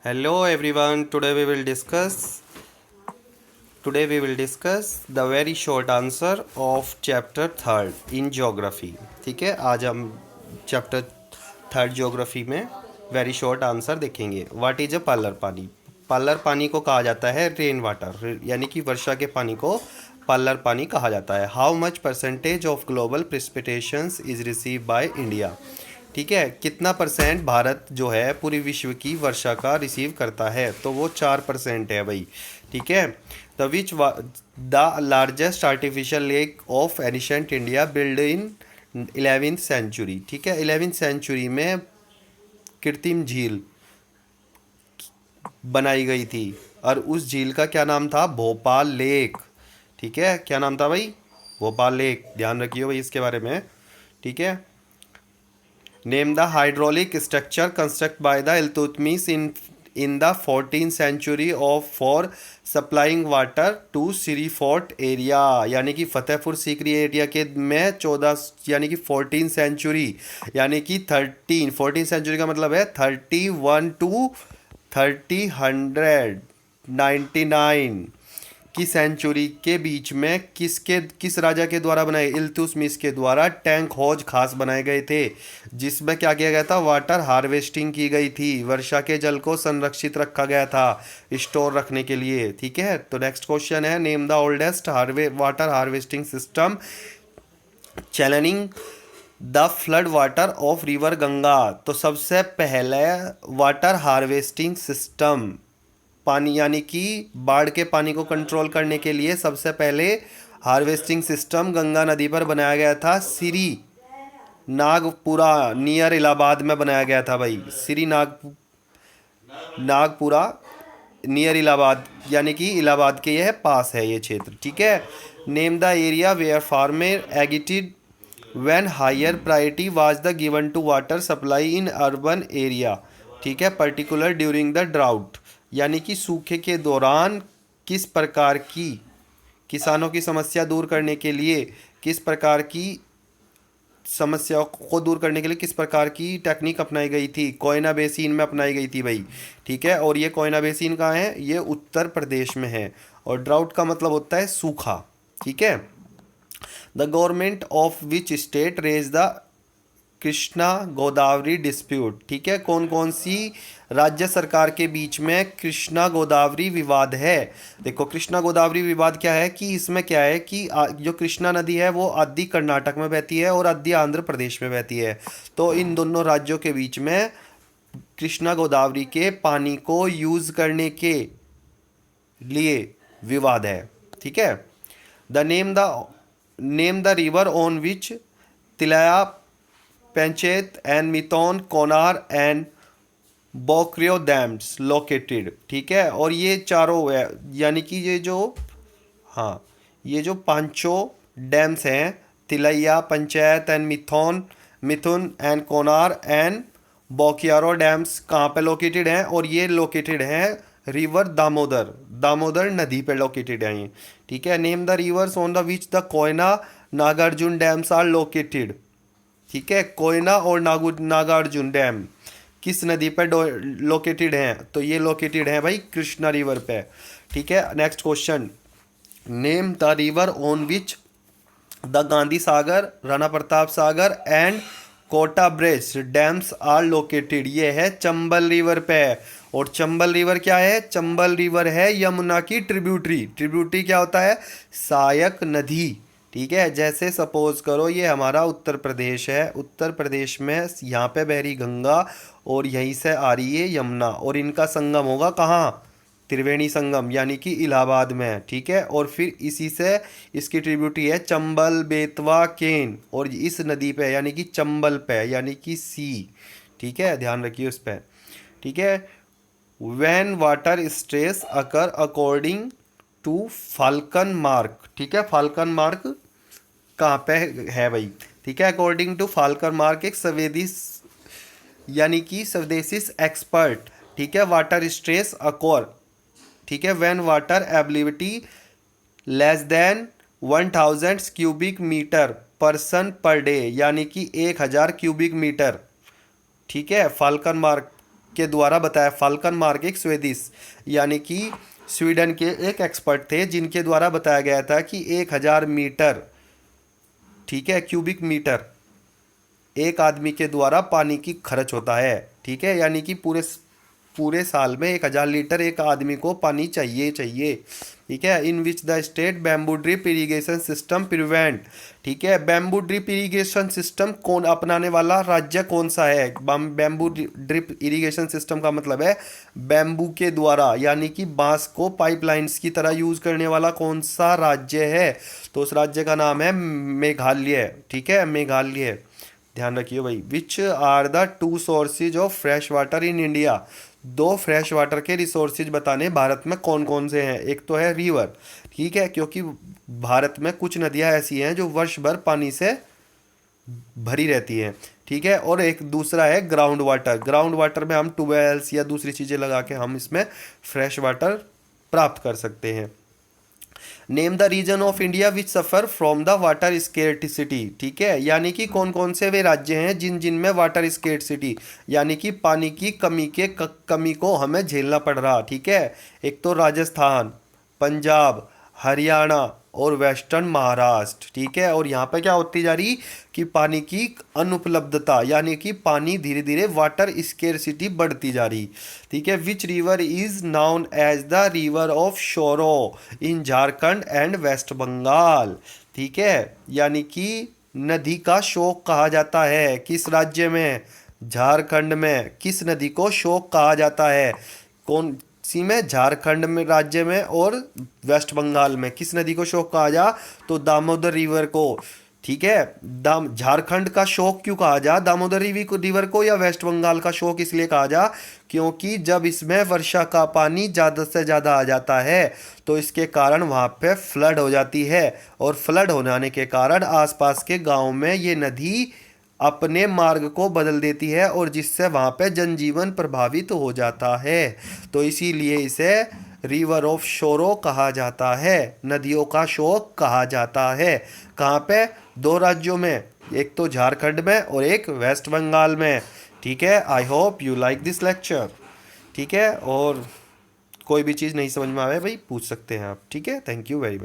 Hello everyone. Today we will discuss the very short answer of chapter third in geography. ठीक है, आज हम chapter third geography में very short answer देखेंगे. What is a parlour पानी. Parlour पानी को कहा जाता है रेन वाटर, यानी कि वर्षा के पानी को पालर पानी कहा जाता है. How much percentage of global precipitations is receive by India. ठीक है, कितना परसेंट भारत जो है पूरी विश्व की वर्षा का रिसीव करता है, तो वो 4% है भाई. ठीक है. The which the largest artificial lake of ancient India build in 11th century. ठीक है, 11th सेंचुरी में कृत्रिम झील बनाई गई थी और उस झील का क्या नाम था? भोपाल लेक. ठीक है, क्या नाम था भाई? भोपाल लेक. ध्यान रखियो भाई इसके बारे में. ठीक है. Name the hydraulic structure constructed by the Iltutmish in the 14th century of for supplying water to Siri Fort area. यानी कि फतेहपुर सीकरी एरिया के में 14 यानी कि 14th सेंचुरी, यानी कि 14th सेंचुरी का मतलब है 31 टू 99 की सेंचुरी के बीच में किस राजा के द्वारा बनाए? इल्तुतमिश के द्वारा टैंक हौज खास बनाए गए थे, जिसमें क्या किया गया था? वाटर हार्वेस्टिंग की गई थी. वर्षा के जल को संरक्षित रखा गया था स्टोर रखने के लिए. ठीक है, तो नेक्स्ट क्वेश्चन है name the oldest water harvesting system channelling the flood water of river Ganga. तो सबसे पहले वाटर हार्वेस्टिंग सिस्टम, पानी यानी कि बाढ़ के पानी को कंट्रोल करने के लिए सबसे पहले हार्वेस्टिंग सिस्टम गंगा नदी पर बनाया गया था. श्री नागपुरा नियर इलाहाबाद में बनाया गया था भाई. श्री नागपुरा नियर इलाहाबाद, यानी कि इलाहाबाद के यह पास है ये क्षेत्र. ठीक है. Name the area where farmer एग्रीटेड when higher priority was the given to water supply in urban area. ठीक है, पर्टिकुलर ड्यूरिंग द ड्राउट, यानी कि सूखे के दौरान किस प्रकार की किसानों की समस्या दूर करने के लिए किस प्रकार की समस्याओं को दूर करने के लिए किस प्रकार की टेक्निक अपनाई गई थी? कोयना बेसिन में अपनाई गई थी भाई. ठीक है, और ये कोयना बेसिन कहाँ है? ये उत्तर प्रदेश में है. और ड्राउट का मतलब होता है सूखा. ठीक है. The government of which state raise the Krishna Godavari dispute. ठीक है, कौन कौन सी राज्य सरकार के बीच में कृष्णा गोदावरी विवाद है? देखो, कृष्णा गोदावरी विवाद क्या है कि इसमें क्या है कि जो कृष्णा नदी है वो आधी कर्नाटक में बहती है और आधी आंध्र प्रदेश में बहती है. तो इन दोनों राज्यों के बीच में कृष्णा गोदावरी के पानी को यूज करने के लिए विवाद है. ठीक है. The name the river on which Tilaiya Panchet and Maithon Konar and Bokaro dams located. ठीक है, और ये चारों है, यानी कि ये जो पांचों डैम्स हैं, Tilaiya, Panchet and Maithon and Konar and Bokaro dams कहाँ पे लोकेटेड हैं? और ये लोकेटेड हैं रिवर दामोदर नदी पे लोकेटेड हैं ये. ठीक है. Name the rivers on the which the Koyna Nagarjuna dams are located. ठीक है, कोयना और नागार्जुन डैम किस नदी पर लोकेटेड हैं? तो ये लोकेटेड हैं भाई कृष्णा रिवर पे. ठीक है. Next question name the river on which the Gandhi Sagar, Rana Pratap Sagar and Kota bridge dams are located. ये है चंबल रिवर पे. और चंबल रिवर क्या है? चंबल रिवर है यमुना की ट्रिब्यूटरी क्या होता है? सहायक नदी. ठीक है. जैसे सपोज करो ये हमारा उत्तर प्रदेश है, उत्तर प्रदेश में यहाँ पे बह रही गंगा और यहीं से आ रही है यमुना, और इनका संगम होगा कहाँ? त्रिवेणी संगम, यानी कि इलाहाबाद में. ठीक है. और फिर इसी से इसकी ट्रिब्यूटरी है चंबल, बेतवा, केन, और इस नदी पे यानी कि चंबल पे यानी कि सी. ठीक है, ध्यान रखिए उस पर. ठीक है. When water stress occur according to Falkenmark. ठीक है, फाल्कन मार्क कहाँ पे है भाई? ठीक है. अकॉर्डिंग टू फाल्कन मार्क एक स्वदेशी एक्सपर्ट. ठीक है. Water stress occur. ठीक है, when water ability less than 1000 cubic metre person per day, यानी कि 1000 क्यूबिक मीटर. ठीक है, फाल्कन मार्क के द्वारा बताया। फाल्कन मार्क एक स्वेदिश यानी कि स्वीडन के एक एक्सपर्ट थे जिनके द्वारा बताया गया था कि 1000 मीटर, ठीक है, क्यूबिक मीटर एक आदमी के द्वारा पानी की खर्च होता है। ठीक है, यानी कि पूरे पूरे साल में 1000 लीटर एक आदमी को पानी चाहिए चाहिए। ठीक है, in which the state bamboo drip irrigation system prevent. ठीक है, बैम्बू ड्रिप इरिगेशन सिस्टम कौन अपनाने वाला राज्य कौन सा है? बैम्बू ड्रिप इरिगेशन सिस्टम का मतलब है बैम्बू के द्वारा यानी कि बांस को पाइपलाइंस की तरह यूज करने वाला कौन सा राज्य है? तो उस राज्य का नाम है मेघालय। ठीक है, मेघालय, ध्यान रखिए भाई। Which are the 2 sources of fresh water in India. 2 fresh water के रिसोर्सेज बताने भारत में कौन कौन से हैं? एक तो है रिवर, ठीक है, क्योंकि भारत में कुछ नदियां ऐसी हैं जो वर्ष भर पानी से भरी रहती हैं। ठीक है, और एक दूसरा है ग्राउंड वाटर। ग्राउंड वाटर में हम ट्यूबवेल्स या दूसरी चीज़ें लगा के हम इसमें फ्रेश वाटर प्राप्त कर सकते हैं। Name the region of India which suffer from the water scarcity. ठीक है, यानी कि कौन कौन से वे राज्य हैं जिन में वाटर स्केर्सिटी यानी कि पानी की कमी को हमें झेलना पड़ रहा। ठीक है, एक तो राजस्थान, पंजाब, हरियाणा और वेस्टर्न महाराष्ट्र। ठीक है, और यहाँ पे क्या होती जा रही कि पानी की अनुपलब्धता यानी कि पानी धीरे धीरे वाटर स्केर्सिटी बढ़ती जा रही। ठीक है, which river is known as the river of sorrow in Jharkhand and West Bengal. ठीक है, यानी कि नदी का शोक कहा जाता है किस राज्य में? झारखंड में। किस नदी को शोक कहा जाता है? कौन सी में? झारखंड में राज्य में। और वेस्ट बंगाल में किस नदी को शोक कहा जा? तो दामोदर रिवर को। ठीक है, झारखंड का शोक क्यों कहा जा दामोदर रिवर को, या वेस्ट बंगाल का शोक इसलिए कहा जा क्योंकि जब इसमें वर्षा का पानी ज़्यादा से ज़्यादा आ जाता है तो इसके कारण वहाँ पे फ्लड हो जाती है, और फ्लड होने के कारण आसपास के गाँव में ये नदी अपने मार्ग को बदल देती है और जिससे वहाँ पे जनजीवन प्रभावित हो जाता है। तो इसीलिए इसे रिवर ऑफ शोरो कहा जाता है, नदियों का शोक कहा जाता है। कहाँ पे? 2 राज्यों में, एक तो झारखंड में और एक वेस्ट बंगाल में। ठीक है, I hope you like this lecture. ठीक है, और कोई भी चीज़ नहीं समझ में आवे भाई पूछ सकते हैं आप। ठीक है, थैंक यू वेरी मच।